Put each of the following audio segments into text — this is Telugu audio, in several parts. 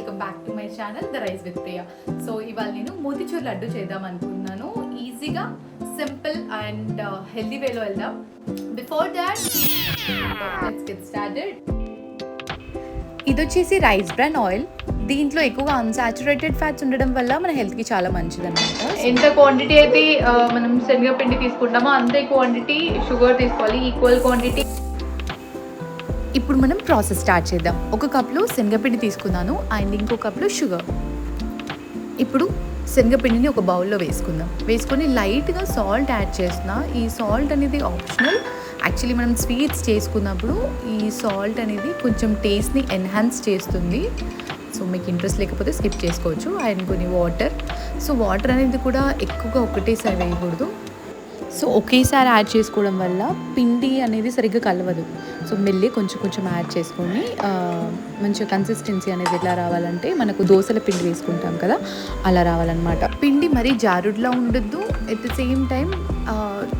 Welcome back to my channel the rice with Priya. So ఇవాళ నేను మోతిచూర్ లడ్డు చేద్దాం అనుకున్నాను. ఈజీగా సింపుల్ అండ్ హెల్దీ వేలో వెళ్దాం. Before that let's get started. ఇది వచ్చేసి రైస్ బ్రాన్ ఆయిల్. దీంట్లో ఎక్కువగా అన్సాచురేటెడ్ ఫ్యాట్స్ ఉండడం వల్ల మన హెల్త్కి చాలా మంచిది అనమాట. ఎంత క్వాంటిటీ అయితే మనం శనగపిండి తీసుకుంటామో అంతే క్వాంటిటీ షుగర్ తీసుకోవాలి, ఈక్వల్ క్వాంటిటీ. ఇప్పుడు మనం ప్రాసెస్ స్టార్ట్ చేద్దాం. ఒక కప్లో శనగపిండి తీసుకున్నాను అండ్ ఇంకో కప్లో షుగర్. ఇప్పుడు శనగపిండిని ఒక బౌల్లో వేసుకుందాం. వేసుకొని లైట్గా సాల్ట్ యాడ్ చేస్తున్నా. ఈ సాల్ట్ అనేది ఆప్షనల్. యాక్చువల్లీ మనం స్వీట్స్ చేసుకున్నప్పుడు ఈ సాల్ట్ అనేది కొంచెం టేస్ట్ని ఎన్హాన్స్ చేస్తుంది. సో మీకు ఇంట్రెస్ట్ లేకపోతే స్కిప్ చేసుకోవచ్చు. అండ్ కొన్ని వాటర్. సో వాటర్ అనేది కూడా ఎక్కువగా ఒకటేసారి వేయకూడదు. సో ఒకేసారి యాడ్ చేసుకోవడం వల్ల పిండి అనేది సరిగ్గా కలవదు. సో మెల్లి కొంచెం కొంచెం యాడ్ చేసుకొని మంచిగా కన్సిస్టెన్సీ అనేది ఎలా రావాలంటే మనకు దోశల పిండి వేసుకుంటాం కదా అలా రావాలన్నమాట. పిండి మరీ జారుడ్లా ఉండొద్దు, ఎట్ ద సేమ్ టైం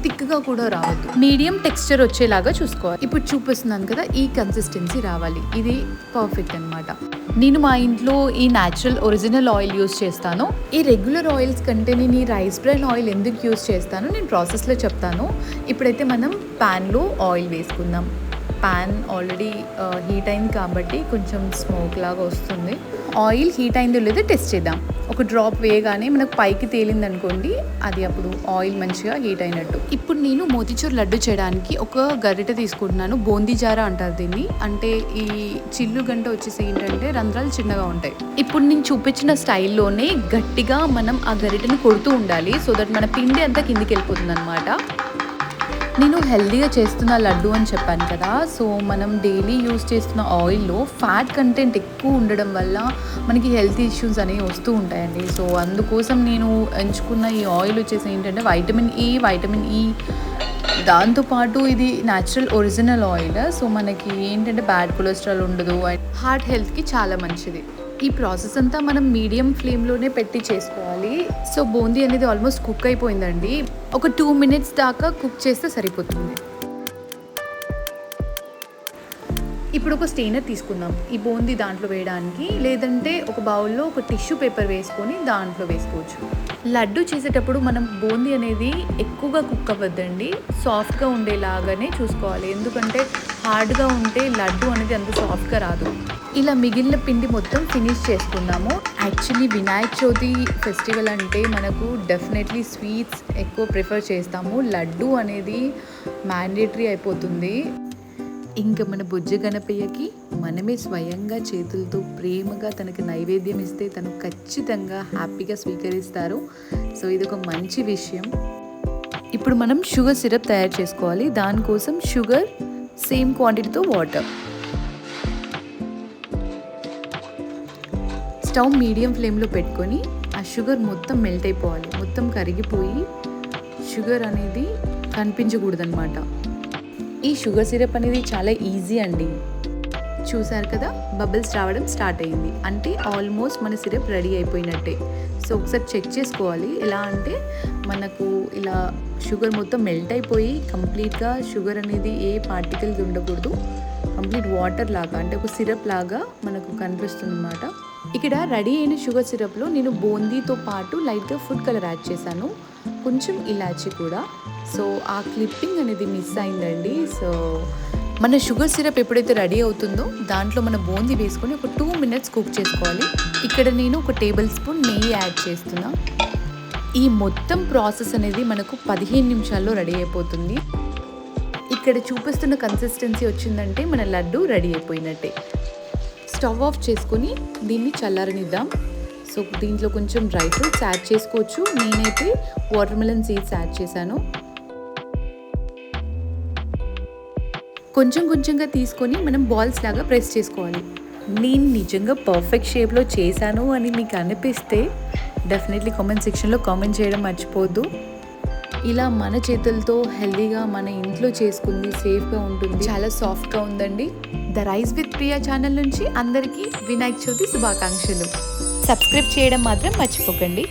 థిక్గా కూడా రావద్దు. మీడియం టెక్స్చర్ వచ్చేలాగా చూసుకోవాలి. ఇప్పుడు చూపిస్తున్నాను కదా ఈ కన్సిస్టెన్సీ రావాలి. ఇది పర్ఫెక్ట్ అనమాట. నేను మా ఇంట్లో ఈ న్యాచురల్ ఒరిజినల్ ఆయిల్ యూస్ చేస్తాను. ఈ రెగ్యులర్ ఆయిల్స్ కంటే నేను ఈ రైస్ బ్రాన్ ఆయిల్ ఎందుకు యూస్ చేస్తాను నేను ప్రాసెస్లో చెప్తాను. ఇప్పుడైతే మనం ప్యాన్లో ఆయిల్ వేసుకుందాం. ప్యాన్ ఆల్రెడీ హీట్ అయింది కాబట్టి కొంచెం స్మోక్ లాగా వస్తుంది. ఆయిల్ హీట్ అయిందో లేదో టెస్ట్ చేద్దాం. ఒక డ్రాప్ వేయగానే మనకు పైకి తేలింది అనుకోండి, అది అప్పుడు ఆయిల్ మంచిగా హీట్ అయినట్టు. ఇప్పుడు నేను మోతిచూర్ లడ్డు చేయడానికి ఒక గరిటె తీసుకుంటున్నాను. బూందీ జారా అంటారు దీన్ని. అంటే ఈ చిల్లు గంట వచ్చేసి ఏంటంటే రంధ్రాలు చిన్నగా ఉంటాయి. ఇప్పుడు నేను చూపించిన స్టైల్లోనే గట్టిగా మనం ఆ గరిటెని కొడుతూ ఉండాలి. సో దట్ మన పిండి అంతా కిందికి వెళ్ళిపోతుంది అనమాట. నేను హెల్దీగా చేస్తున్న లడ్డు అని చెప్పాను కదా. సో మనం డైలీ యూస్ చేస్తున్న ఆయిల్లో ఫ్యాట్ కంటెంట్ ఎక్కువ ఉండడం వల్ల మనకి హెల్త్ ఇష్యూస్ అనేవి వస్తూ ఉంటాయండి. సో అందుకోసం నేను ఎంచుకున్న ఈ ఆయిల్ వచ్చేసి ఏంటంటే వైటమిన్ ఈ దాంతోపాటు ఇది న్యాచురల్ ఒరిజినల్ ఆయిల్. సో మనకి ఏంటంటే బ్యాడ్ కొలెస్ట్రాల్ ఉండదు అండ్ హార్ట్ హెల్త్కి చాలా మంచిది. ఈ ప్రాసెస్ అంతా మనం మీడియం ఫ్లేమ్లోనే పెట్టి చేసుకోవాలి. సో బూందీ అనేది ఆల్మోస్ట్ కుక్ అయిపోయిందండి. ఒక 2 minutes దాకా కుక్ చేస్తే సరిపోతుంది. ఇప్పుడు ఒక స్టెయినర్ తీసుకుందాం ఈ బూందీ దాంట్లో వేయడానికి. లేదంటే ఒక బౌల్లో ఒక టిష్యూ పేపర్ వేసుకొని దాంట్లో వేసుకోవచ్చు. లడ్డు చేసేటప్పుడు మనం బూందీ అనేది ఎక్కువగా కుక్ అవ్వద్దండి, సాఫ్ట్గా ఉండేలాగానే చూసుకోవాలి. ఎందుకంటే హార్డ్గా ఉంటే లడ్డు అనేది అంత సాఫ్ట్గా రాదు. ఇలా మిగిలిన పిండి మొత్తం ఫినిష్ చేసుకున్నాము. యాక్చువల్లీ వినాయక చవితి ఫెస్టివల్ అంటే మనకు డెఫినెట్లీ స్వీట్స్ ఎక్కువ ప్రిఫర్ చేస్తాము. లడ్డు అనేది మ్యాండేటరీ అయిపోతుంది. ఇంకా మన బుజ్జ గణపయ్యకి మనమే స్వయంగా చేతులతో ప్రేమగా తనకి నైవేద్యం ఇస్తే తను ఖచ్చితంగా హ్యాపీగా స్వీకరిస్తారు. సో ఇది ఒక మంచి విషయం. ఇప్పుడు మనం షుగర్ సిరప్ తయారు చేసుకోవాలి. దానికోసం షుగర్ సేమ్ క్వాంటిటీతో వాటర్. స్టవ్ మీడియం ఫ్లేమ్లో పెట్టుకొని ఆ షుగర్ మొత్తం మెల్ట్ అయిపోవాలి. మొత్తం కరిగిపోయి షుగర్ అనేది కనిపించకూడదన్నమాట. ఈ షుగర్ సిరప్ అనేది చాలా ఈజీ అండి. చూసారు కదా బబుల్స్ రావడం స్టార్ట్ అయింది అంటే ఆల్మోస్ట్ మన సిరప్ రెడీ అయిపోయినట్టే. సో ఒకసారి చెక్ చేసుకోవాలి. ఎలా అంటే మనకు ఇలా షుగర్ మొత్తం మెల్ట్ అయిపోయి కంప్లీట్గా షుగర్ అనేది ఏ పార్టికల్స్ ఉండకూడదు, కంప్లీట్ వాటర్ లాగా అంటే ఒక సిరప్ లాగా మనకు కనిపిస్తుంది అన్నమాట. ఇక్కడ రెడీ అయిన షుగర్ సిరప్లో నేను బూందీతో పాటు లైట్గా ఫుడ్ కలర్ యాడ్ చేశాను, కొంచెం ఇలాచీ కూడా. సో ఆ క్లిప్పింగ్ అనేది మిస్ అయిందండి. సో మన షుగర్ సిరప్ ఎప్పుడైతే రెడీ అవుతుందో దాంట్లో మన బూందీ వేసుకొని ఒక 2 minutes కుక్ చేసుకోవాలి. ఇక్కడ నేను ఒక టేబుల్ స్పూన్ నెయ్యి యాడ్ చేస్తున్నా. ఈ మొత్తం ప్రాసెస్ అనేది మనకు 15 నిమిషాల్లో రెడీ అయిపోతుంది. ఇక్కడ చూపిస్తున్న కన్సిస్టెన్సీ వచ్చిందంటే మన లడ్డు రెడీ అయిపోయినట్టే. స్టవ్ ఆఫ్ చేసుకొని దీన్ని చల్లారనిద్దాం. సో దీంట్లో కొంచెం డ్రై ఫ్రూట్స్ యాడ్ చేసుకోవచ్చు. నేనైతే వాటర్ మెలన్ సీడ్స్ యాడ్ చేశాను. కొంచెం కొంచెంగా తీసుకొని మనం బాల్స్ లాగా ప్రెస్ చేసుకోవాలి. నేను నిజంగా పర్ఫెక్ట్ షేప్లో చేశాను అని మీకు అనిపిస్తే డెఫినెట్లీ కామెంట్ సెక్షన్లో కామెంట్ చేయడం మర్చిపోవద్దు. ఇలా మన చేతులతో హెల్దీగా మన ఇంట్లో చేసుకుంది సేఫ్గా ఉంటుంది. చాలా సాఫ్ట్గా ఉందండి. The rice with Priya channel నుంచి అందరికీ వినాయక చవితి శుభాకాంక్షలు. సబ్స్క్రైబ్ చేయడం మాత్రం మర్చిపోకండి.